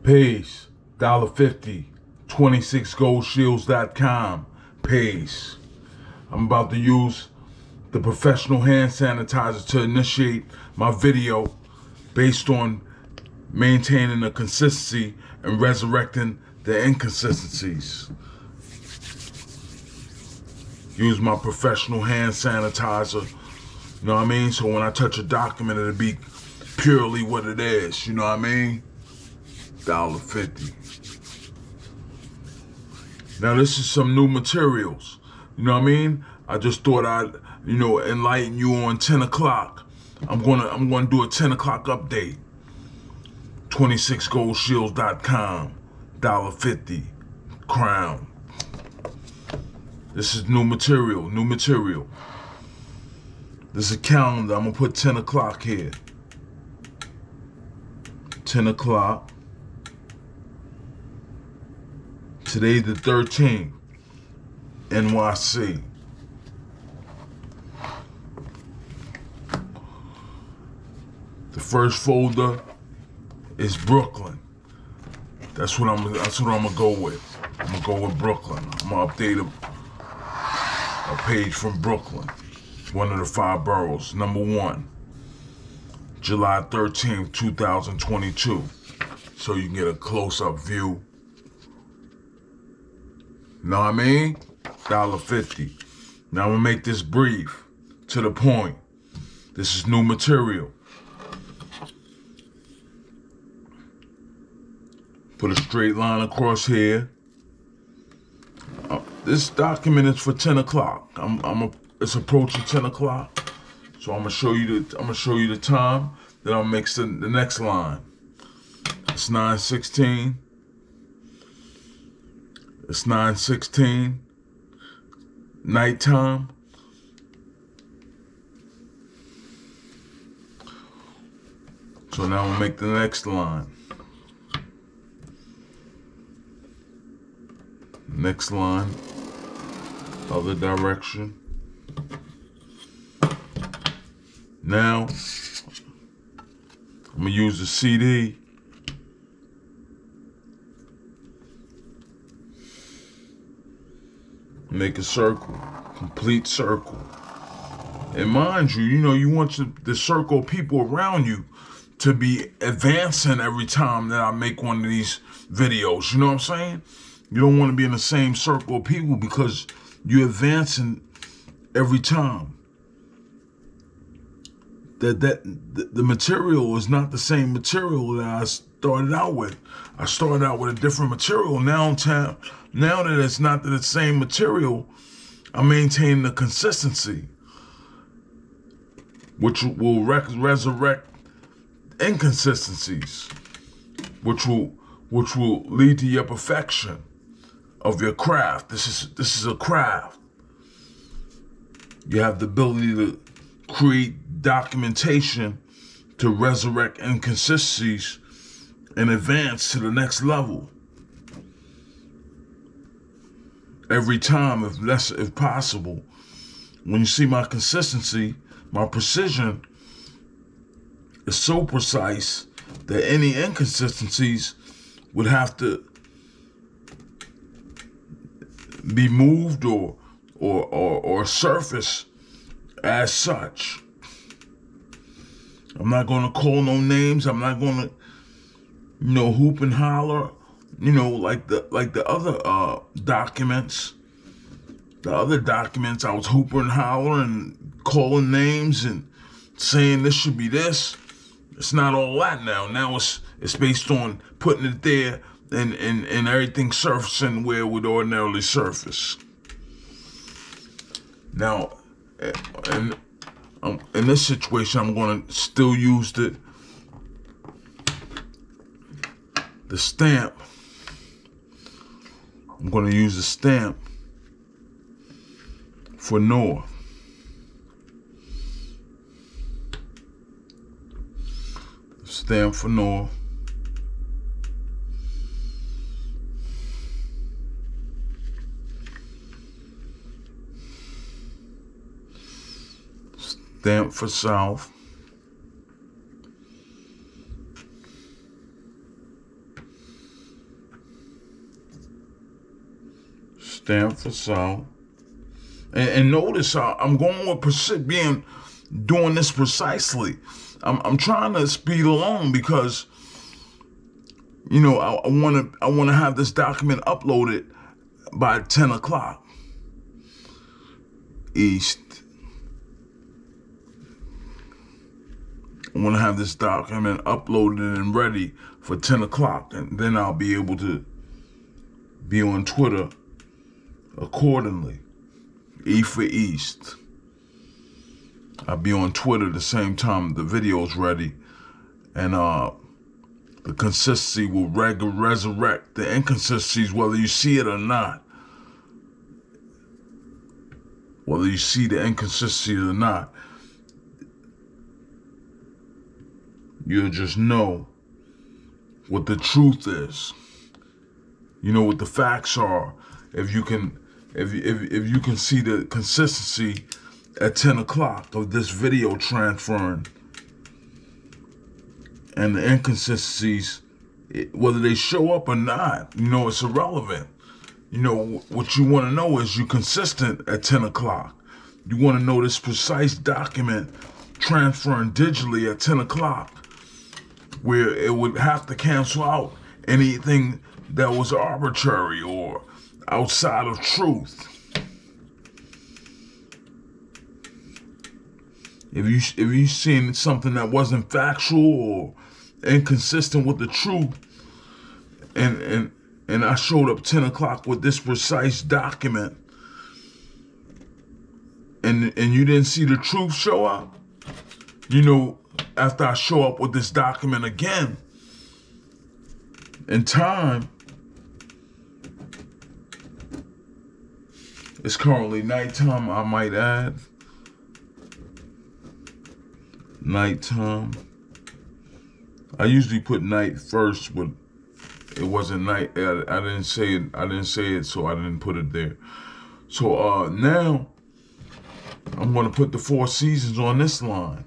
Peace. Dolla50. 26goldshields.com. Peace. I'm about to use the professional hand sanitizer to initiate my video based on maintaining the consistency and resurrecting the inconsistencies. Use my professional hand sanitizer, you know what I mean? So when I touch a document, it'll be purely what it is, you know what I mean? Dolla50. Now this is some new materials, you know what I mean? I just thought I'd, enlighten you on 10 o'clock. I'm gonna do a 10 o'clock update. 26goldshields.com. Dolla50. Crown. This is new material. This is a calendar. I'm gonna put 10 o'clock here. 10 o'clock. Today the 13th. NYC. The first folder is Brooklyn. That's what I'm gonna go with. I'm gonna go with Brooklyn. I'm gonna update a page from Brooklyn. One of the 5 boroughs. Number 1. July 13th, 2022. So you can get a close-up view. Know what I mean? Dolla50. Now I'm gonna make this brief, to the point. This is new material. Put a straight line across here. This document is for 10 o'clock. It's approaching 10 o'clock. So I'm gonna show you the time. Then I'll make the next line. It's 9:16. It's 9:16. Nighttime. So now we'll make the next line. Next line, other direction. Now, I'm gonna use the CD. Make a circle, complete circle. And mind you, you want the circle of people around you to be advancing every time that I make one of these videos. You know what I'm saying? You don't want to be in the same circle of people because you're advancing every time. The material is not the same material that I started out with. I started out with a different material. Now that it's not the same material, I maintain the consistency, which will resurrect inconsistencies, which will lead to your perfection of your craft. This is a craft. You have the ability to create documentation to resurrect inconsistencies and advance to the next level. Every time, if possible. When you see my consistency, my precision is so precise that any inconsistencies would have to be moved or surface as such. I'm not gonna call no names. I'm not gonna, hoop and holler, like the other documents. The other documents, I was hooping and hollering, calling names and saying this should be this. It's not all that now. Now it's based on putting it there and everything surfacing where it would ordinarily surface. Now, in this situation, I'm going to still use the stamp. I'm going to use the stamp for North. Stamp for North. Stamp for South. stand for south. And notice I'm going with doing this precisely. I'm trying to speed along because, you know, I want to have this document uploaded by 10 o'clock East. I want to have this document uploaded and ready for 10 o'clock, and then I'll be able to be on Twitter accordingly. E for East. I'll be on Twitter the same time the video's ready, and the consistency will resurrect the inconsistencies, whether you see it or not. Whether you see the inconsistencies or not, you'll just know what the truth is. You know what the facts are. If you can see the consistency at 10 o'clock of this video transferring, and the inconsistencies, whether they show up or not, you know, it's irrelevant. You know, what you want to know is you consistent at 10 o'clock. You want to know this precise document transferring digitally at 10 o'clock, where it would have to cancel out anything that was arbitrary or outside of truth. If you seen something that wasn't factual or inconsistent with the truth, and I showed up 10 o'clock with this precise document, and you didn't see the truth show up, you know, after I show up with this document again in time, it's currently nighttime, I might add. Nighttime. I usually put night first, but it wasn't night. I didn't say it, so I didn't put it there. So now I'm gonna put the 4 seasons on this line.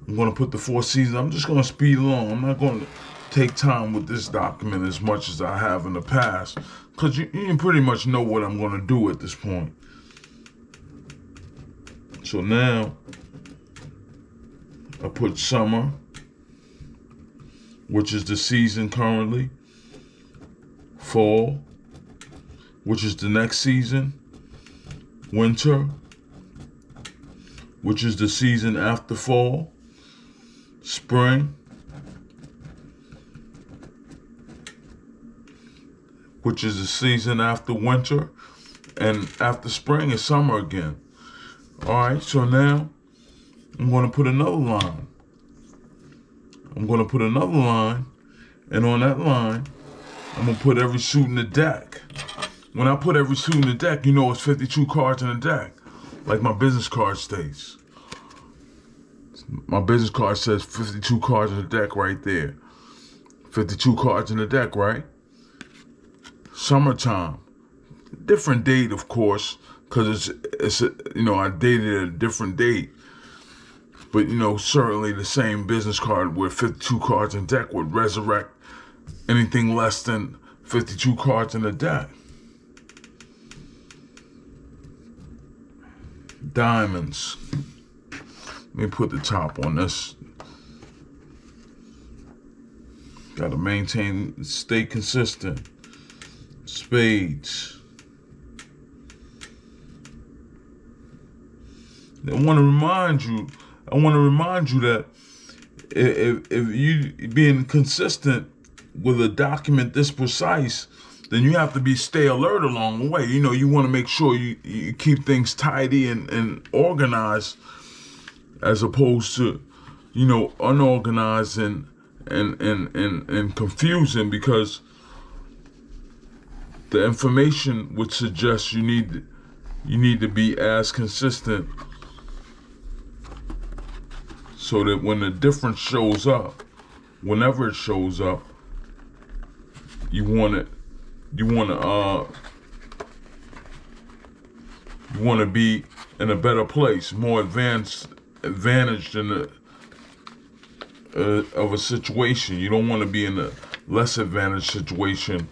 I'm gonna put the 4 seasons. I'm just gonna speed along. I'm not gonna take time with this document as much as I have in the past, because you pretty much know what I'm gonna do at this point. So now I put summer, which is the season currently. Fall, which is the next season. Winter, which is the season after fall. Spring, which is the season after winter. And after spring is summer again. Alright, so now I'm going to put another line. I'm going to put another line, and on that line, I'm going to put every suit in the deck. When I put every suit in the deck, you know it's 52 cards in the deck, like my business card states. My business card says 52 cards in the deck right there. 52 cards in the deck, right? Summertime. Different date, of course, because it's you know, I dated at a different date. But, you know, certainly the same business card with 52 cards in deck would resurrect anything less than 52 cards in the deck. Diamonds. Let me put the top on this. Gotta maintain, stay consistent. Spades. I want to remind you that if you being consistent with a document this precise, then you have to stay alert along the way. You know, you want to make sure you keep things tidy and organized, as opposed to, you know, unorganized and confusing, because the information would suggest you need to be as consistent, so that when the difference shows up, whenever it shows up, you want to be in a better place, more advantaged in of a situation. You don't want to be in a less advantaged situation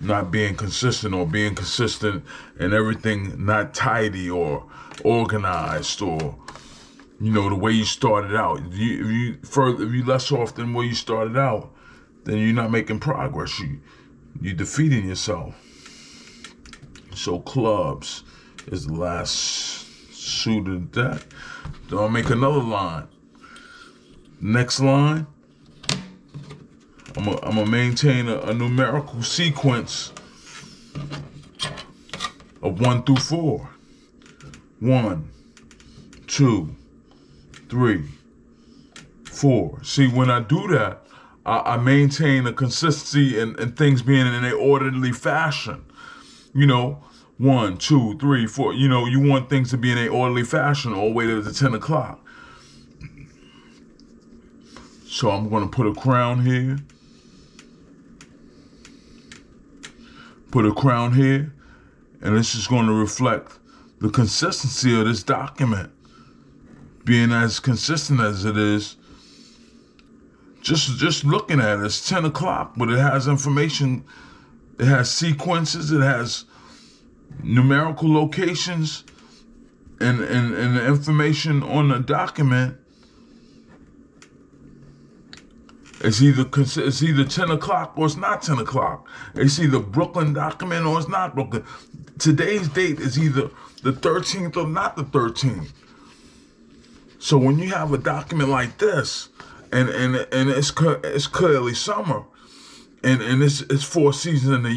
not being consistent, or being consistent and everything not tidy or organized, or the way you started out. If you less off than where you started out, then you're not making progress. You're defeating yourself. So clubs is the last suit of the deck. Then I'll make another line. Next line, I'm gonna maintain a numerical sequence of 1 through 4. 1, 2, 3, 4. See, when I do that, I maintain a consistency and things being in an orderly fashion. 1, 2, 3, 4. You want things to be in an orderly fashion all the way to the 10 o'clock. So I'm going to put a crown here. Put a crown here. And this is going to reflect the consistency of this document being as consistent as it is. Just looking at it, it's 10 o'clock, but it has information. It has sequences. It has numerical locations and the information on the document. It's either 10 o'clock or it's not 10 o'clock. It's either Brooklyn document or it's not Brooklyn. Today's date is either the 13th or not the 13th. So when you have a document like this, and it's clearly summer, and it's 4 seasons in the